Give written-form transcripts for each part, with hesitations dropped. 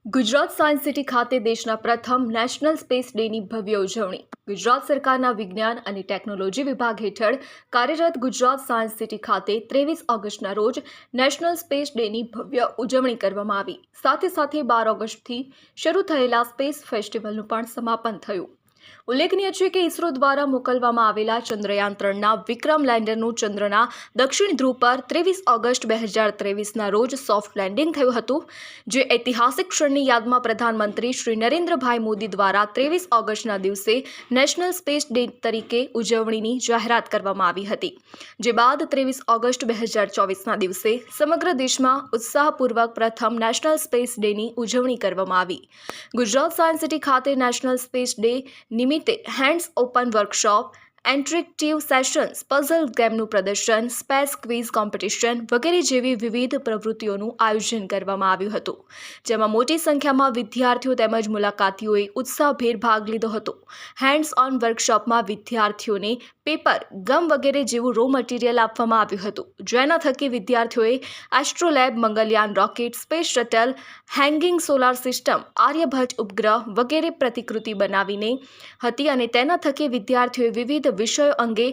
Gujarat science city ખાતે દેશના પ્રથમ નેશનલ સ્પેસ ડેની ભવ્ય ઉજવણી. ગુજરાત સરકારના વિજ્ઞાન અને ટેકનોલોજી વિભાગ હેઠળ કાર્યરત ગુજરાત સાયન્સ સિટી ખાતે 23 ઓગસ્ટના રોજ નેશનલ સ્પેસ ડેની ભવ્ય ઉજવણી કરવામાં આવી. સાથે 12 ઓગસ્ટથી શરૂ થયેલા સ્પેસ ફેસ્ટિવલનું પણ સમાપન થયું. ઉલ્લેખનીય છે કે ઇસરો દ્વારા મોકલવામાં આવેલા ચંદ્રયાન-3ના વિક્રમ લેન્ડરનું ચંદ્રના દક્ષિણ ધ્રુવ પર 23 ઓગસ્ટ 2023ના રોજ સોફ્ટ લેન્ડિંગ થયું હતું, જે ઐતિહાસિક ક્ષણની યાદમાં પ્રધાનમંત્રી શ્રી નરેન્દ્રભાઈ મોદી દ્વારા 23 ઓગસ્ટના દિવસે નેશનલ સ્પેસ ડે તરીકે ઉજવણીની જાહેરાત કરવામાં આવી હતી. જે બાદ 23 ઓગસ્ટ 2024ના દિવસે સમગ્ર દેશમાં ઉત્સાહપૂર્વક પ્રથમ નેશનલ સ્પેસ ડેની ઉજવણી કરવામાં આવી. ગુજરાત સાયન્સ સિટી ખાતે નેશનલ સ્પેસ ડે નિમિત્તે hands open workshop, interactive sessions, puzzle ગેમનું પ્રદર્શન, સ્પેસ ક્વિઝ કોમ્પિટિશન વગેરે જેવી વિવિધ પ્રવૃત્તિઓનું આયોજન કરવામાં આવ્યું હતું, જેમાં મોટી સંખ્યામાં વિદ્યાર્થીઓ તેમજ મુલાકાતીઓએ ઉત્સાહભેર ભાગ લીધો હતો. હેન્ડ્સ ઓન વર્કશોપમાં વિદ્યાર્થીઓને પેપર, ગમ વગેરે જેવું રો મટીરિયલ આપવામાં આવ્યું હતું, જેના થકી વિદ્યાર્થીઓએ astrolabe, Mangalyaan rocket, space shuttle, hanging solar system, Aryabhata ઉપગ્રહ વગેરે પ્રતિકૃતિ બનાવીને હતી અને તેના થકી વિદ્યાર્થીઓએ વિવિધ વિષયો અંગે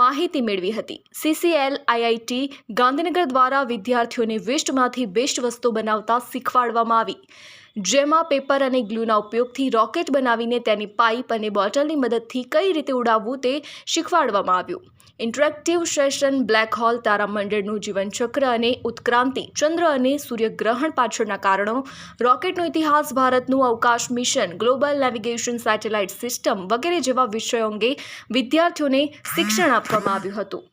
માહિતી મેળવી હતી. CCL IIT ગાંધીનગર દ્વારા વિદ્યાર્થીઓને વેસ્ટમાંથી બેસ્ટ વસ્તુ બનાવતા શીખવાડવામાં આવી, જેમાં પેપર અને ગ્લુના ઉપયોગથી રોકેટ બનાવીને તેની પાઇપ અને બોટલની મદદથી કઈ રીતે ઉડાવવું તે શીખવાડવામાં આવ્યું. ઇન્ટરેક્ટિવ સેશન બ્લેક હોલ, તારામંડળનું જીવનચક્ર અને ઉત્ક્રાંતિ, ચંદ્ર અને સૂર્યગ્રહણ પાછળના કારણો, રોકેટનો ઇતિહાસ, ભારતનું અવકાશ mission, global navigation satellite system વગેરે જેવા વિષયો અંગે વિદ્યાર્થીઓને શિક્ષણ આપવામાં આવ્યું હતું.